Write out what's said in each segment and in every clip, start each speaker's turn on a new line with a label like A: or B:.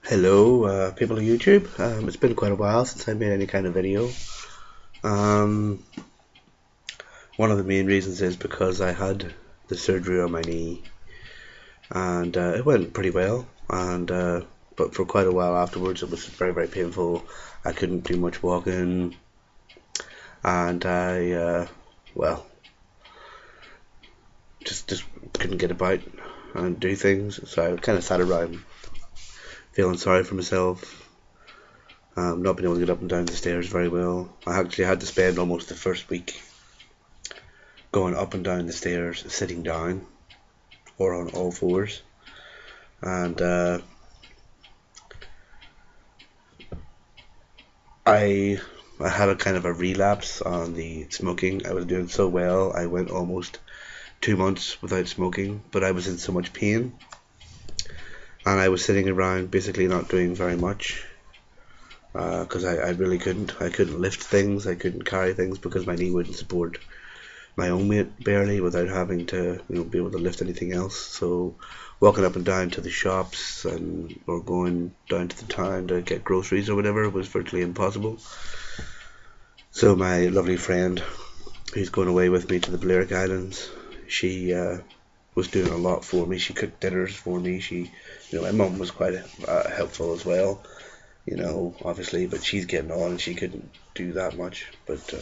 A: Hello, people of YouTube. It's been quite a while since I made any kind of video. Um, One of the main reasons is because I had the surgery on my knee, and it went pretty well. But for quite a while afterwards, it was very, very painful. I couldn't do much walking, and well, just couldn't get about and do things. So I kind of sat around feeling sorry for myself. Not being able to get up and down the stairs very well. I actually had to spend almost the first week going up and down the stairs, sitting down or on all fours. And I I had a kind of a relapse on the smoking. I was doing so well. I went almost 2 months without smoking, but I was in so much pain, and I was sitting around basically not doing very much because I really couldn't. I couldn't lift things. I couldn't carry things because my knee wouldn't support my own weight barely without having to be able to lift anything else. So walking up and down to the shops and or going down to the town to get groceries or whatever was virtually impossible. So my lovely friend who's going away with me to the Balearic Islands, she was doing a lot for me. She cooked dinners for me. My mum was quite helpful as well, obviously, but she's getting on and she couldn't do that much. But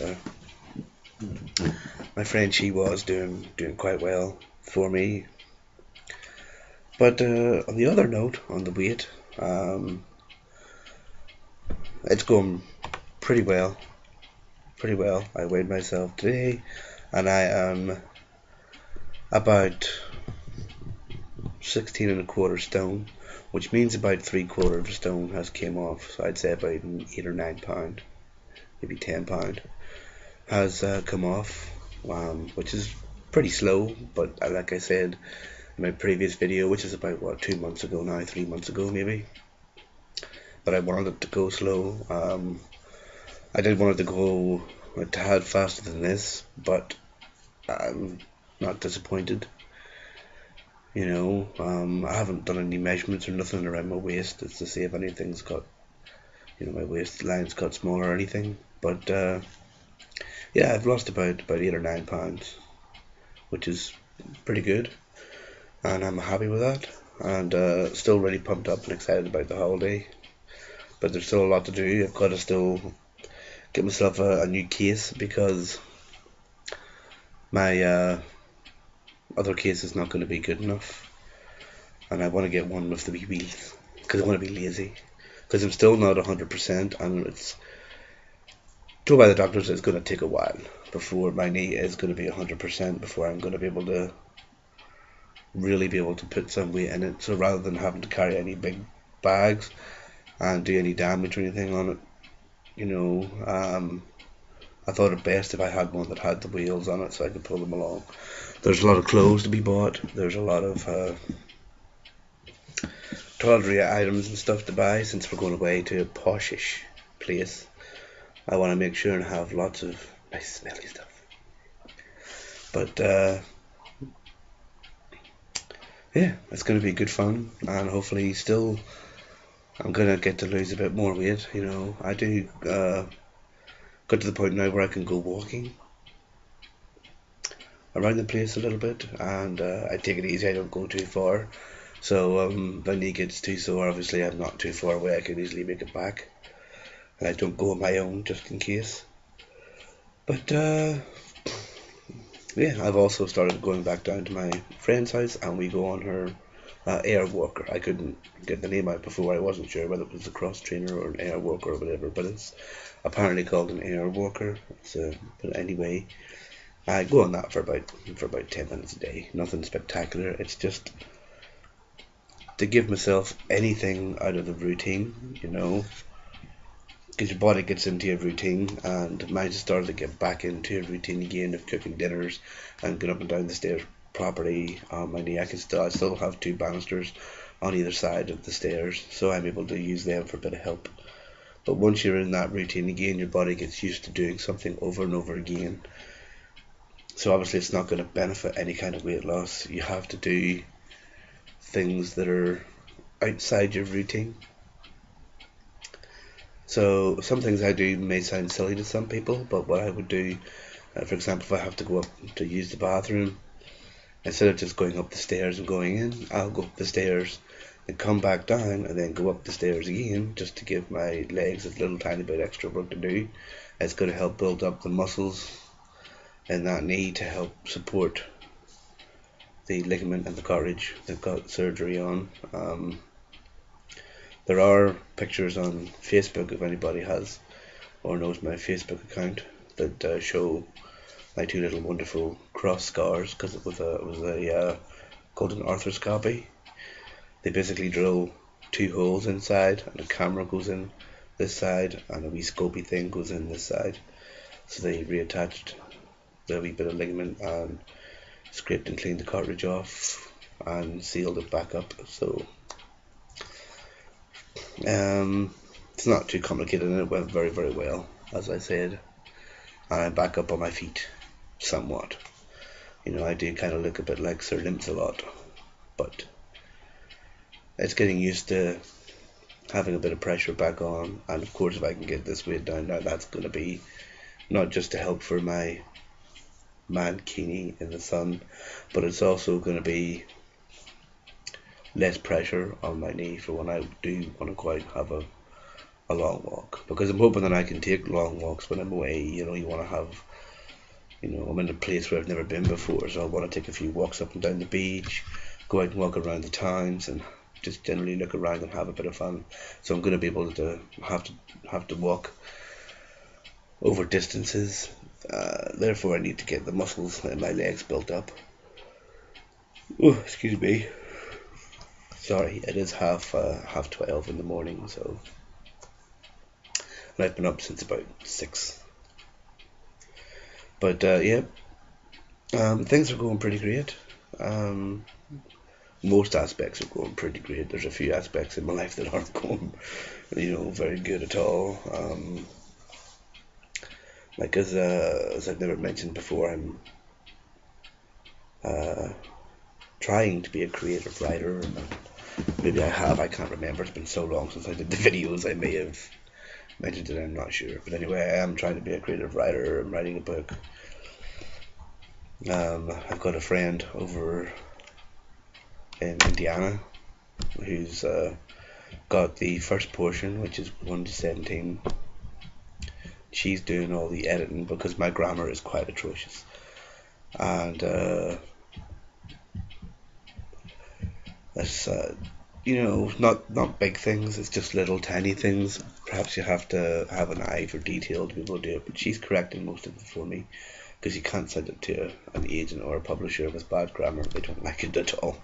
A: my friend, she was doing quite well for me. But on the other note, on the weight, it's going pretty well. Pretty well. I weighed myself today, and I am about 16 and a quarter stone, which means about 3/4 of a stone has came off. So I'd say about 8 or 9 pound, maybe 10 pound, has come off, which is pretty slow. But like I said in my previous video, which is about 2 months ago now, 3 months ago maybe, but I wanted it to go slow. I did want it to go a tad faster than this, but I'm not disappointed. I haven't done any measurements or nothing around my waist to see if anything's got, my waistline's got smaller or anything. But yeah, I've lost about 8 or 9 pounds, which is pretty good, and I'm happy with that. And still really pumped up and excited about the holiday. But there's still a lot to do. I've got to still get myself a new case because my other case is not going to be good enough, and I want to get one with the wee wheels because I want to be lazy, because I'm still not 100%, and it's told by the doctors it's going to take a while before my knee is going to be 100%, before I'm going to be able to really be able to put some weight in it. So rather than having to carry any big bags and do any damage or anything on it, I thought it best if I had one that had the wheels on it so I could pull them along. There's a lot of clothes to be bought. There's a lot of toiletry items and stuff to buy since we're going away to a poshish place. I want to make sure and have lots of nice smelly stuff. But yeah, it's going to be good fun, and hopefully still I'm going to get to lose a bit more weight. I do got to the point now where I can go walking around the place a little bit, and I take it easy. I don't go too far. So if my knee gets too sore, obviously I'm not too far away. I can easily make it back, and I don't go on my own just in case. But yeah, I've also started going back down to my friend's house, and we go on her air walker. I couldn't get the name out before. I wasn't sure whether it was a cross trainer or an air walker or whatever, but it's apparently called an air walker. But anyway, I go on that for about 10 minutes a day. Nothing spectacular. It's just to give myself anything out of the routine, because your body gets into a routine, and mine just started to get back into a routine again of cooking dinners and getting up and down the stairs properly on my knee. I still have two banisters on either side of the stairs, so I'm able to use them for a bit of help. But once you're in that routine again, your body gets used to doing something over and over again. So obviously it's not going to benefit any kind of weight loss. You have to do things that are outside your routine. So some things I do may sound silly to some people, but what I would do, for example, if I have to go up to use the bathroom, instead of just going up the stairs and going in, I'll go up the stairs and come back down and then go up the stairs again, just to give my legs a little tiny bit extra work to do. It's going to help build up the muscles in that knee to help support the ligament and the cartilage they've got surgery on. There are pictures on Facebook, if anybody has or knows my Facebook account, that show my two little wonderful cross scars, because it was called an arthroscopy. They basically drill two holes inside, and a camera goes in this side, and a wee scopy thing goes in this side. So they reattached the wee bit of ligament and scraped and cleaned the cartilage off and sealed it back up. So it's not too complicated, and it went very, very well, as I said. And I'm back up on my feet somewhat. I do kind of look a bit like Sir Limps-a-Lot, but it's getting used to having a bit of pressure back on. And of course, if I can get this weight down now, that's going to be not just to help for my mankini in the sun, but it's also going to be less pressure on my knee for when I do want to go out and have a long walk, because I'm hoping that I can take long walks when I'm away. You want to have, I'm in a place where I've never been before, so I want to take a few walks up and down the beach, go out and walk around the towns, and just generally look around and have a bit of fun. So I'm going to be able to have to walk over distances. Therefore, I need to get the muscles in my legs built up. Oh, excuse me. Sorry, it is half 12 in the morning, so. And I've been up since about 6. But yeah, things are going pretty great. Most aspects are going pretty great. There's a few aspects in my life that aren't going, very good at all. Like as I've never mentioned before, I'm trying to be a creative writer. Maybe I have. I can't remember. It's been so long since I did the videos. I may have mentioned it. I'm not sure. But anyway, I am trying to be a creative writer. I'm writing a book. I've got a friend over in Indiana who's got the first portion, which is 1 to 17. She's doing all the editing because my grammar is quite atrocious, and it's not big things. It's just little tiny things. Perhaps you have to have an eye for detail to be able to do it, but she's correcting most of it for me, because you can't send it to an agent or a publisher if it's bad grammar. They don't like it at all.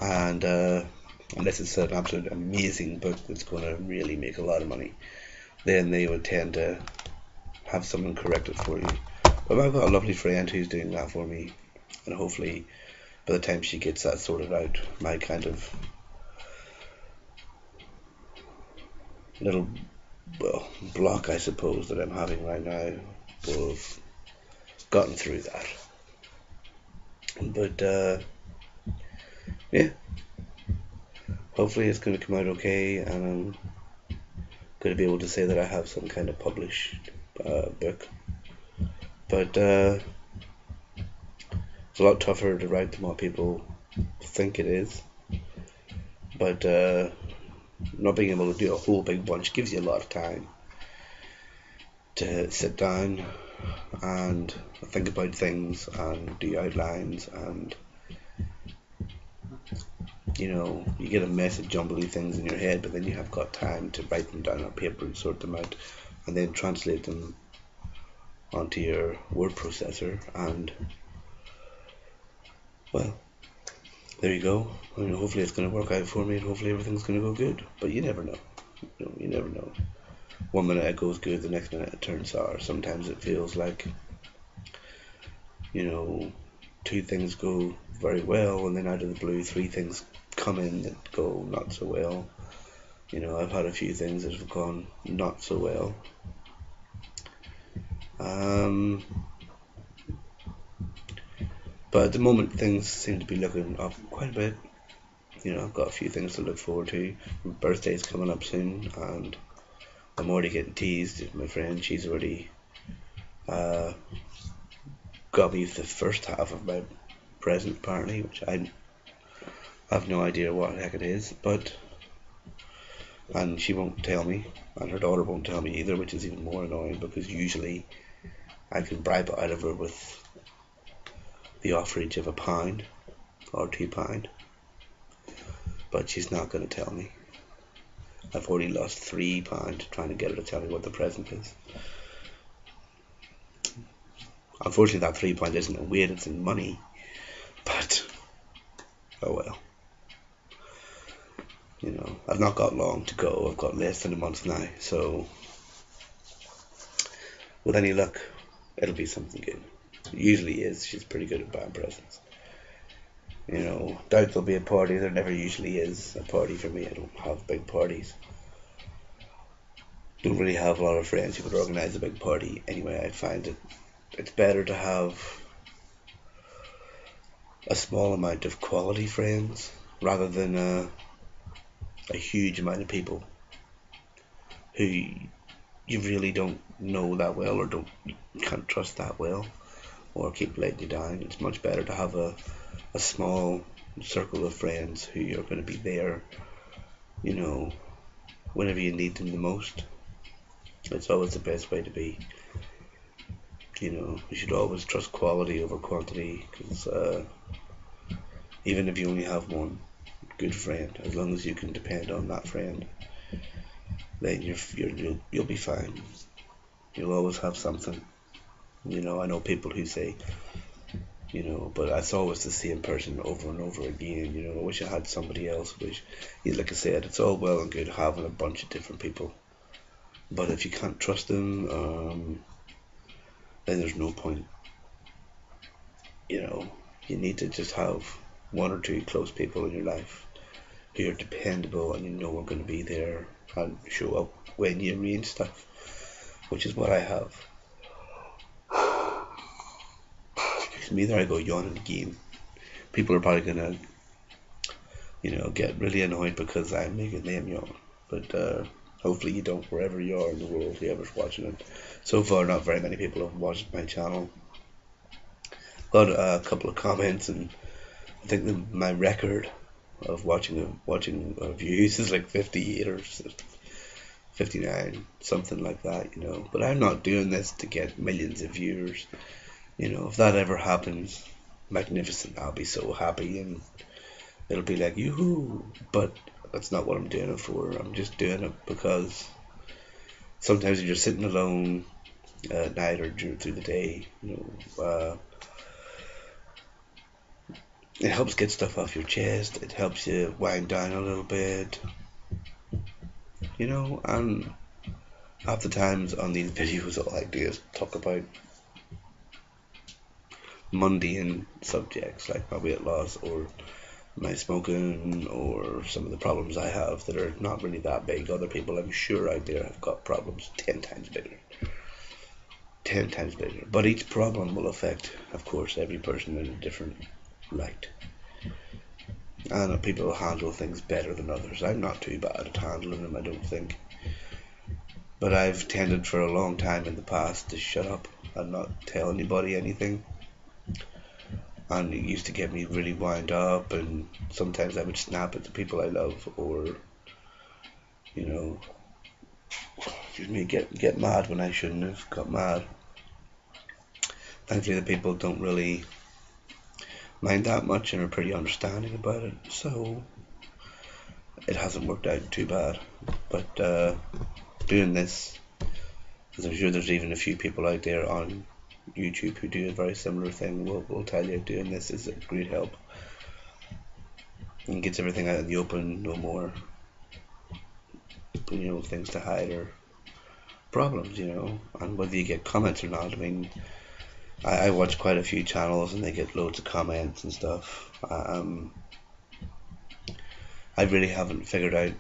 A: And unless it's an absolute amazing book that's going to really make a lot of money, then they would tend to have someone correct it for you. But I've got a lovely friend who's doing that for me, and hopefully by the time she gets that sorted out, my kind of little block, I suppose, that I'm having right now will have gotten through that. But yeah, hopefully it's going to come out okay, and I'm going to be able to say that I have some kind of published book. But it's a lot tougher to write than what people think it is. But not being able to do a whole big bunch gives you a lot of time to sit down and think about things and do outlines, and you get a mess of jumbly things in your head, but then you have got time to write them down on paper and sort them out, and then translate them onto your word processor, and well, there you go. Hopefully it's going to work out for me, and hopefully everything's going to go good, but you never know. You never know. One minute it goes good, the next minute it turns sour. Sometimes it feels like two things go very well, and then out of the blue 3 things come in that go not so well. I've had a few things that have gone not so well. But at the moment things seem to be looking up quite a bit I've got a few things to look forward to. My birthday's coming up soon, and I'm already getting teased. My friend, she's already uh, got me the first half of my present, apparently, which I have no idea what the heck it is, and she won't tell me, and her daughter won't tell me either, which is even more annoying because usually I can bribe it out of her with the offerage of £1 or £2, but she's not going to tell me. I've already lost £3 trying to get her to tell me what the present is. Unfortunately, that £3 isn't in weight, it's in money, but oh well. I've not got long to go. I've got less than a month now, so with any luck, it'll be something good. It usually is. She's pretty good at buying presents. Doubt there'll be a party. There never usually is a party for me. I don't have big parties. Don't really have a lot of friends who would organise a big party. Anyway, I find it's better to have a small amount of quality friends rather than a huge amount of people who you really don't know that well, or can't trust that well, or keep letting you down. It's much better to have a small circle of friends who are going to be there, whenever you need them the most. It's always the best way to be. You should always trust quality over quantity, because even if you only have one good friend, as long as you can depend on that friend, then you'll be fine. You'll always have something. I know people who say, but it's always the same person over and over again. I wish I had somebody else. Like I said, it's all well and good having a bunch of different people, but if you can't trust them, then there's no point. You need to just have one or two close people in your life who are dependable and are going to be there and show up when you arrange stuff, which is what I have. Excuse me, there I go yawning again. People are probably going to, get really annoyed because I'm making them yawn, but hopefully you don't, wherever you are in the world, whoever's watching it. So far, not very many people have watched my channel. Got a couple of comments, and I think my record of watching views is like 58 or 59, something like that, But I'm not doing this to get millions of viewers. If that ever happens, magnificent. I'll be so happy, and it'll be like, yoo-hoo. But that's not what I'm doing it for. I'm just doing it because sometimes if you're sitting alone at night or through the day, it helps get stuff off your chest. It helps you wind down a little bit, and half the times on these videos all I do is talk about mundane subjects like my weight loss or my smoking or some of the problems I have that are not really that big. Other people I'm sure out there have got problems 10 times bigger. 10 times bigger. But each problem will affect, of course, every person in a different light. And people handle things better than others. I'm not too bad at handling them, I don't think. But I've tended for a long time in the past to shut up and not tell anybody anything. And it used to get me really wound up, and sometimes I would snap at the people I love, or get mad when I shouldn't have got mad. Thankfully the people don't really mind that much and are pretty understanding about it, so it hasn't worked out too bad. But doing this, because I'm sure there's even a few people out there on YouTube who do a very similar thing, will tell you doing this is a great help and gets everything out in the open. No more things to hide or problems, and whether you get comments or not. I mean, I watch quite a few channels and they get loads of comments and stuff. I really haven't figured out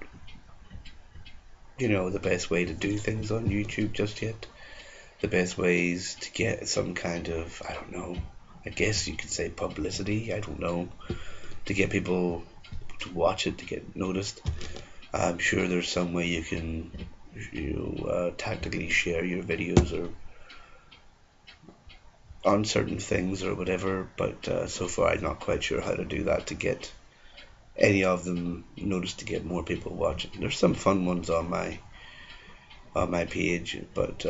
A: the best way to do things on YouTube just yet. The best ways to get some kind of, I guess you could say publicity, I don't know, to get people to watch it to get noticed. I'm sure there's some way you can tactically share your videos or on certain things or whatever, but so far I'm not quite sure how to do that to get any of them noticed, to get more people watching. There's some fun ones on my page, but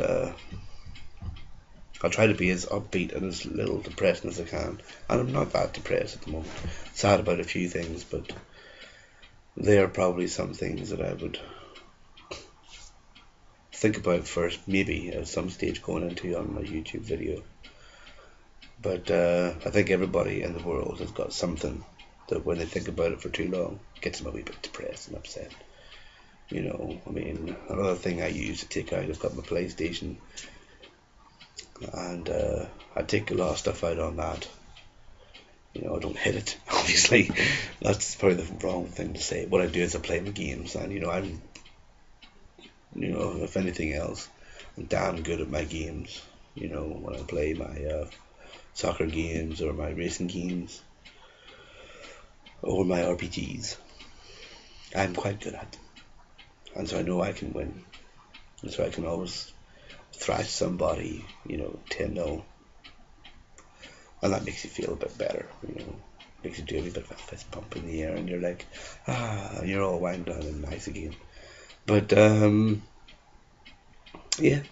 A: I'll try to be as upbeat and as little depressing as I can. And I'm not that depressed at the moment. Sad about a few things, but they are probably some things that I would think about first, maybe at some stage going into on my YouTube video. But I think everybody in the world has got something that when they think about it for too long, gets them a wee bit depressed and upset. I mean, another thing I use to take out, I've got my PlayStation, and I take a lot of stuff out on that. I don't hit it, obviously. That's probably the wrong thing to say. What I do is I play my games, and I'm, if anything else, I'm damn good at my games. When I play my soccer games or my racing games or my RPGs, I'm quite good at them, and so I know I can win, and so I can always thrash somebody, 10-0, and that makes you feel a bit better, makes you do a wee bit of a fist pump in the air, and you're like, you're all wound down and nice again. But yeah,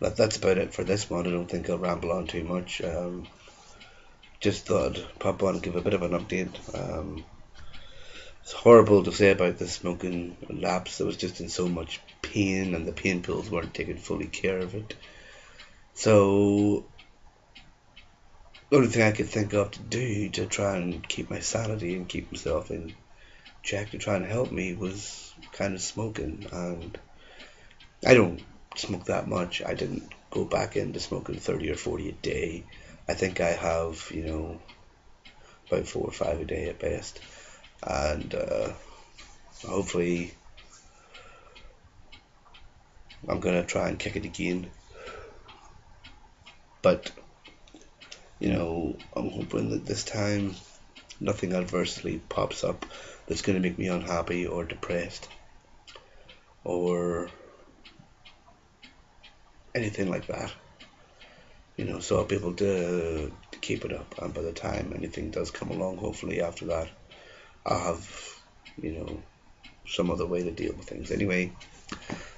A: that's about it for this one. I don't think I'll ramble on too much. Just thought I'd pop on and give a bit of an update. It's horrible to say about the smoking lapse. I was just in so much pain, and the pain pills weren't taking fully care of it. So the only thing I could think of to do to try and keep my sanity and keep myself in check, to try and help me, was kind of smoking. And I don't smoke that much. I didn't go back into smoking 30 or 40 a day. I think I have, about 4 or 5 a day at best. And hopefully I'm going to try and kick it again. But I'm hoping that this time nothing adversely pops up that's going to make me unhappy or depressed or anything like that. So I'll be able to keep it up, and by the time anything does come along, hopefully after that, I'll have, some other way to deal with things. Anyway,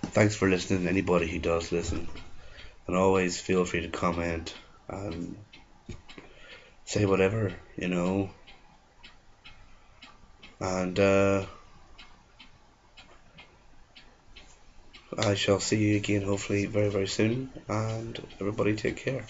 A: thanks for listening, anybody who does listen, and always feel free to comment and say whatever, and I shall see you again hopefully very, very soon, and everybody take care.